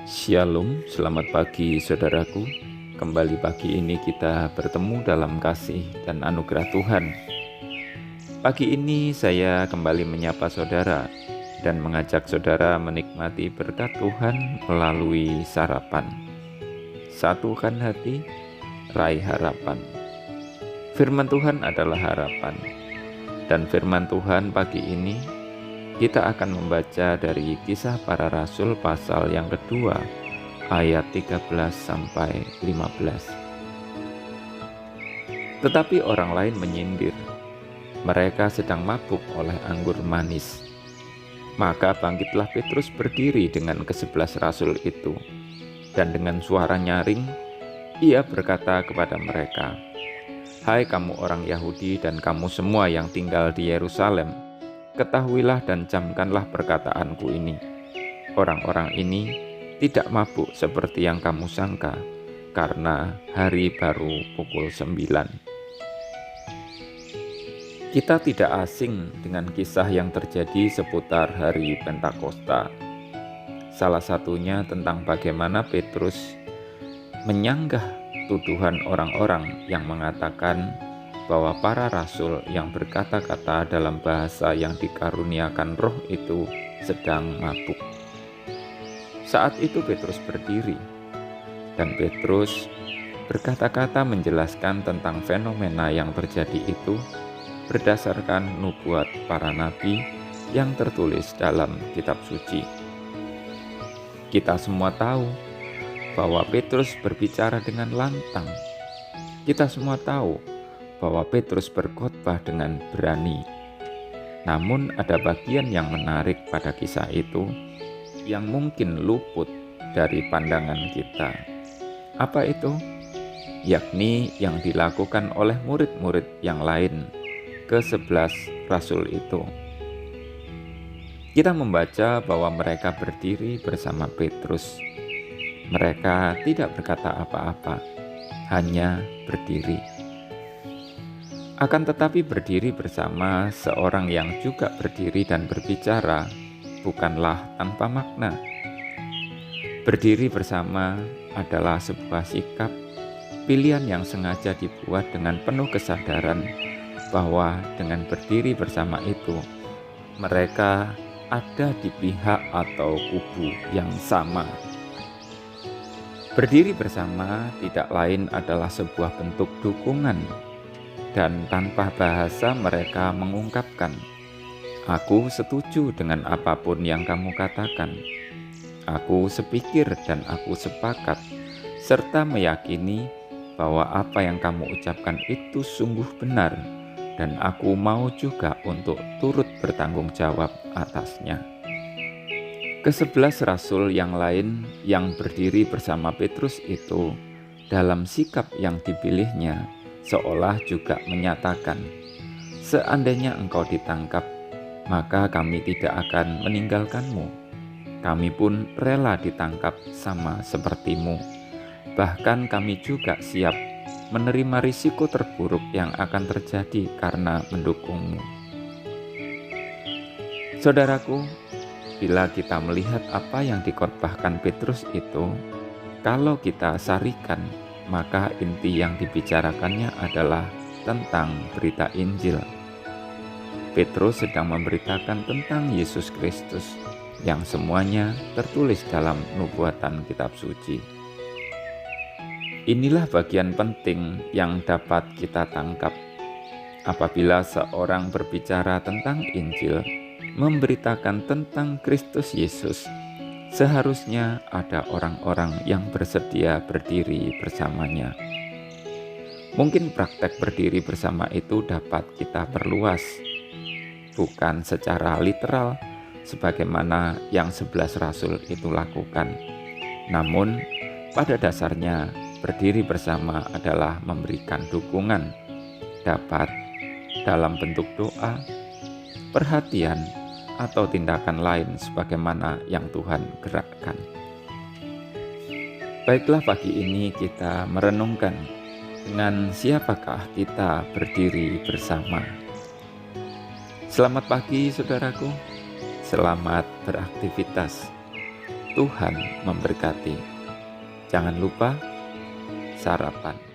Shalom, selamat pagi saudaraku. Kembali pagi ini kita bertemu dalam kasih dan anugerah Tuhan. Pagi ini saya kembali menyapa saudara dan mengajak saudara menikmati berkat Tuhan melalui sarapan. Satukan hati, raih harapan. Firman Tuhan adalah harapan. Dan firman Tuhan pagi ini kita akan membaca dari Kisah Para Rasul pasal yang kedua, ayat 13 sampai 15. Tetapi orang lain menyindir, mereka sedang mabuk oleh anggur manis. Maka bangkitlah Petrus berdiri dengan ke-11 rasul itu, dan dengan suara nyaring, ia berkata kepada mereka, "Hai kamu orang Yahudi dan kamu semua yang tinggal di Yerusalem, ketahuilah dan camkanlah perkataanku ini. Orang-orang ini tidak mabuk seperti yang kamu sangka, karena hari baru pukul 9. Kita tidak asing dengan kisah yang terjadi seputar hari Pentakosta. Salah satunya tentang bagaimana Petrus menyanggah tuduhan orang-orang yang mengatakan bahwa para rasul yang berkata-kata dalam bahasa yang dikaruniakan roh itu sedang mabuk. Saat itu Petrus berdiri, dan Petrus berkata-kata menjelaskan tentang fenomena yang terjadi itu berdasarkan nubuat para nabi yang tertulis dalam kitab suci. Kita semua tahu bahwa Petrus berbicara dengan lantang. Kita semua tahu bahwa Petrus berkhotbah dengan berani. Namun ada bagian yang menarik pada kisah itu yang mungkin luput dari pandangan kita. Apa itu? Yakni yang dilakukan oleh murid-murid yang lain, ke-11 rasul itu. Kita membaca bahwa mereka berdiri bersama Petrus. Mereka tidak berkata apa-apa, hanya berdiri. Akan tetapi berdiri bersama seorang yang juga berdiri dan berbicara bukanlah tanpa makna. Berdiri bersama adalah sebuah sikap, pilihan yang sengaja dibuat dengan penuh kesadaran bahwa dengan berdiri bersama itu, mereka ada di pihak atau kubu yang sama. Berdiri bersama tidak lain adalah sebuah bentuk dukungan. Dan tanpa bahasa mereka mengungkapkan, "Aku setuju dengan apapun yang kamu katakan. Aku sepikir dan aku sepakat, serta meyakini bahwa apa yang kamu ucapkan itu sungguh benar, dan aku mau juga untuk turut bertanggung jawab atasnya." Ke-11 rasul yang lain yang berdiri bersama Petrus itu, dalam sikap yang dipilihnya, seolah juga menyatakan, "Seandainya engkau ditangkap, maka kami tidak akan meninggalkanmu. Kami pun rela ditangkap sama sepertimu. Bahkan kami juga siap menerima risiko terburuk yang akan terjadi karena mendukungmu." Saudaraku, bila kita melihat apa yang dikhotbahkan Petrus itu, kalau kita sarikan, maka inti yang dibicarakannya adalah tentang berita Injil. Petrus sedang memberitakan tentang Yesus Kristus yang semuanya tertulis dalam nubuatan kitab suci. Inilah bagian penting yang dapat kita tangkap. Apabila seorang berbicara tentang Injil, memberitakan tentang Kristus Yesus, seharusnya ada orang-orang yang bersedia berdiri bersamanya. Mungkin praktek berdiri bersama itu dapat kita perluas, bukan secara literal sebagaimana yang 11 rasul itu lakukan. Namun pada dasarnya berdiri bersama adalah memberikan dukungan, dapat dalam bentuk doa, perhatian, atau tindakan lain sebagaimana yang Tuhan gerakkan. Baiklah, pagi ini kita merenungkan dengan siapakah kita berdiri bersama. Selamat pagi saudaraku, selamat beraktivitas. Tuhan memberkati. Jangan lupa sarapan.